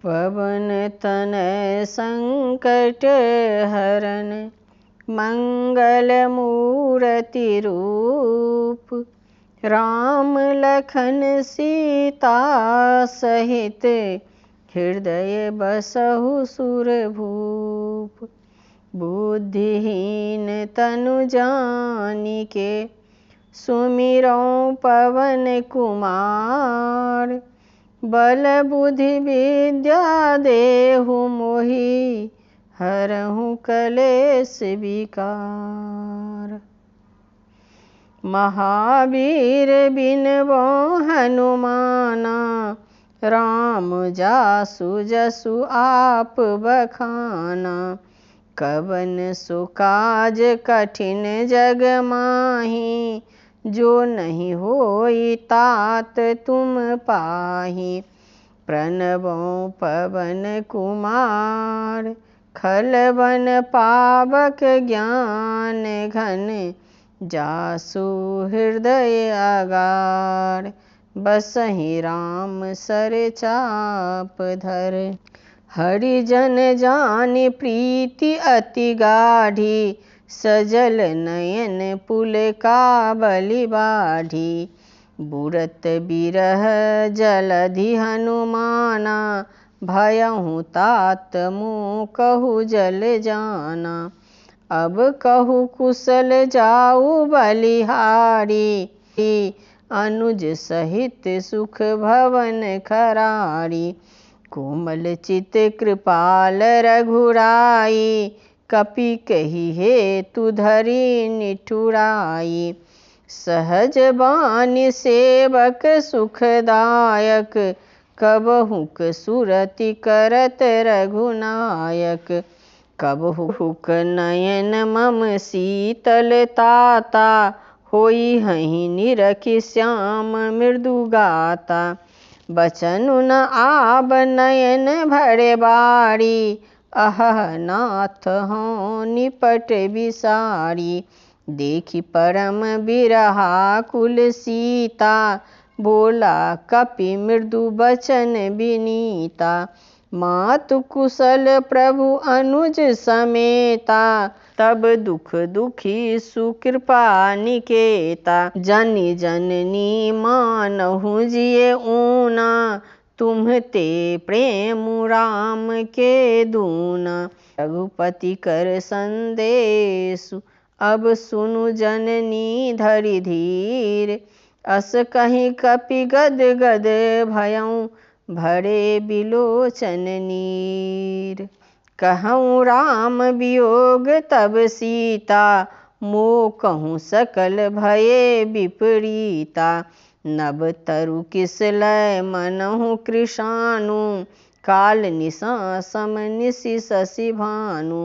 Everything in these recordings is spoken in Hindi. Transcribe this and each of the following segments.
पवन तनय संकट हरन मंगल मूर्ति रूप। राम लखन सीता सहित हृदय बसहु सुरभूप। बुद्धिहीन तनु जानिके सुमिरौ पवन कुमार। बल बुद्धि विद्या देहु मोहि हरहु कलेश विकार। महावीर बिनबो हनुमाना राम जासु जसु आप बखाना। कवन सो काज कठिन जग माही जो नहीं होई तात तुम पाही। प्रणबो पवन कुमार खलवन पावक ज्ञान घन। जासु हृदय अगार बसहि राम सर चाप धर। हरिजन जानि प्रीति अति गाढ़ी सजल नयन पुलकावली बाढ़ी। बुरत बिरह जलधि हनुमाना भयहु तात मोकहु जल जाना। अब कहु कुशल जाऊ बलिहारी अनुज सहित सुख भवन खरारी। कोमल चित कृपाल रघुराई कपि कही हेतु धरि निठुराई। सहज बानी सेवक सुखदायक कबहुक सुरति करत रघुनायक। कबहुक नयन मम शीतल ताता होई हहि निरखि श्याम मृदु गाता। बचनु न आब नयन भरे बारी अहह नाथ हूँ निपट बिसारी। देखि परम बिरहा कुल सीता बोला कपि मृदु बचन विनीता। मातु कुशल प्रभु अनुज समेता तब दुख दुखी सुकृपा निकेता। जनि जननी मानहु जिय ऊना तुम्हते प्रेम राम के दूना। रघुपति कर संदेशु अब सुनु जननी धरि धीर। अस कहीं कपि गद गद भयउ भरे बिलोचन नीर। कहूँ राम वियोग तब सीता मोकहु सकल भये विपरीता। नभ तरु किसलय मनहु कृशानु काल निशा सम निशि शशि भानु।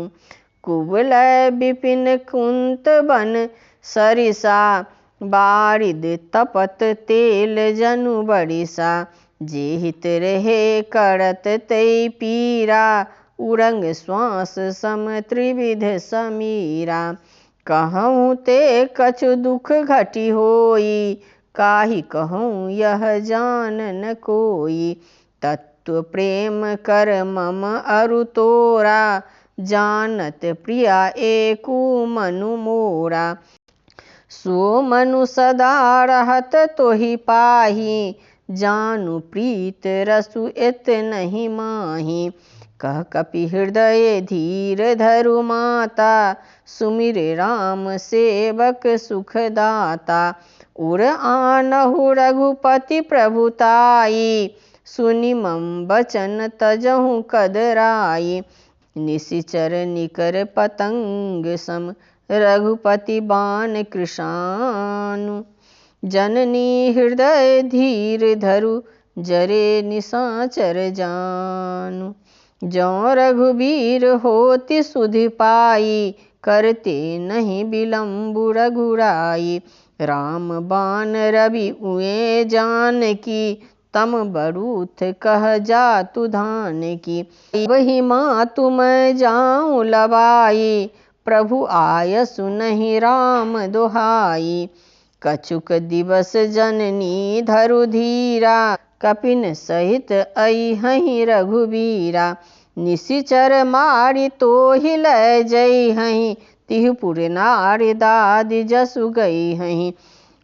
कुवलय विपिन कुंत बन सरिसा बारिद तपत तेल जनु बरिसा। जे हित रहे करत तै पीरा उरंग श्वास सम त्रिविध समीरा। कहूँ ते कछु दुख घटी होई काहि कहूँ यह जान न कोई। तत्व प्रेम कर मम अरु तोरा जानत प्रिया एकु मनु मोरा। सो मनु सदा रहत तोहि पाही जानु प्रीत रसु इत नहीं माही। कह कपि हृदय धीर धरु माता सुमिर राम सेवक सुखदाता। उर आनहु रघुपति प्रभुताई सुनि मम बचन तजहु कदराई। निशिचर निकर पतंग सम रघुपति बाण कृशानु। जननी हृदय धीर धरु जरे निशाचर जानु। जौ रघुबीर होति सुधि पाई करते नहीं विलम्बु रघुराई। राम बाण रवि उए जानकी तम बरूथ कह जातु धान की। वही मातु मैं जाऊँ लवाई प्रभु आयसु नहीं राम दोहाई। कछुक दिवस जननी धरु धीरा कपिन सहित अइहहि रघुबीरा। निशिचर मारि तोहि लय जइहहि, तिहुपुर नारि दादि जसु गइहहि।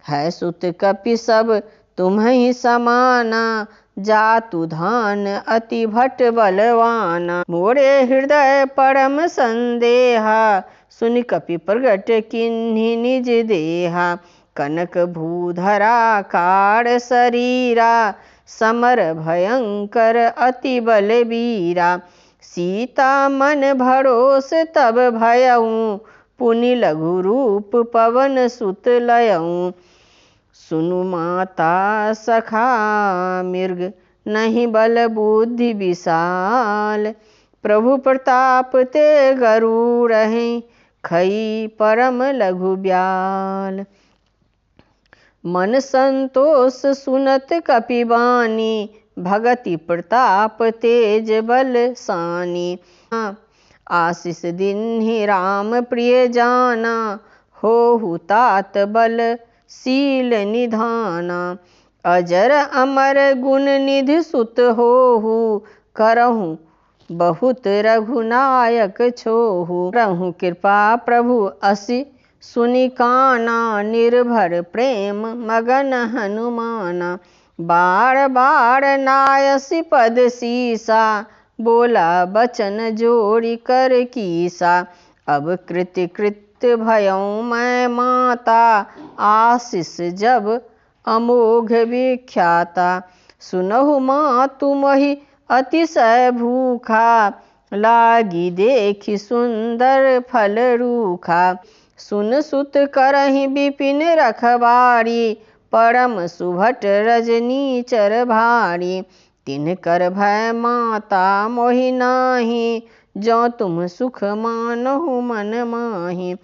है सुत कपि सब तुम्हि समाना, जातु धान अति भट बलवाना। मोरे हृदय परम संदेहा, सुनि कपि प्रगट किन्हि निज देहा। कनक भूधराकार शरीरा, समर भयंकर अति बलबीरा। सीता मन भरोस तब भयउ, पुनि लघु रूप पवन सुत लयउ। सुनु माता सखा मृग, नहीं बल बुद्धि विशाल। प्रभु प्रताप ते गरुड़हि, खई परम लघु ब्याल। मन संतोष सुनत कपि बानी, भगति प्रताप तेज बल सानी। आशीष दिन्हि राम प्रिय जाना, होहु तात बल शील निधाना। अजर अमर गुण निधि सुत होहु, करहु बहुत रघुनायक छोहु। करहु कृपा प्रभु असि सुनि काना, निर्भर प्रेम मगन हनुमाना। बार बार नायसि पद सीसा, बोला बचन जोड़ि कर कीसा। अब कृत्य कृत्य भयउ मैं माता, आशीष जब अमोघ विख्याता। सुनहु मातु मोहि अतिशय भूखा, लागी देखि सुंदर फल रूखा। सुन सुत करहि विपिन रखवारी, परम सुभट रजनीचर भारी। तिनकर भय माता मोहि नाही, जो तुम सुख मानहु मन माहि।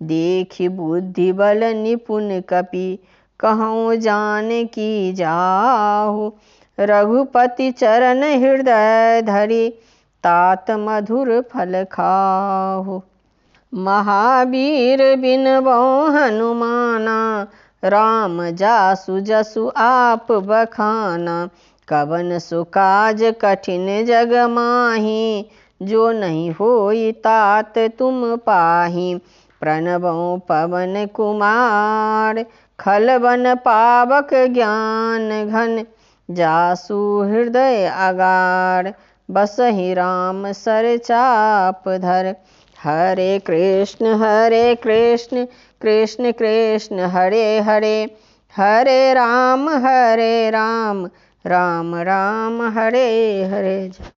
देखि बुद्धि बल निपुण कपि, कहउँ जानकी जाहु। रघुपति चरण हृदय धरि, तात मधुर फल खाहु। महावीर बिनबउ हनुमाना, राम जासु जसु आप बखाना। कवन सो काज कठिन जग माहि, जो नहीं होई तात तुम पाहि। प्रणबउ पवन कुमार, खल बन पावक ज्ञान घन। जासु हृदय अगार, बसहि राम सर चाप धर। हरे कृष्ण कृष्ण कृष्ण हरे हरे, हरे राम राम राम हरे हरे।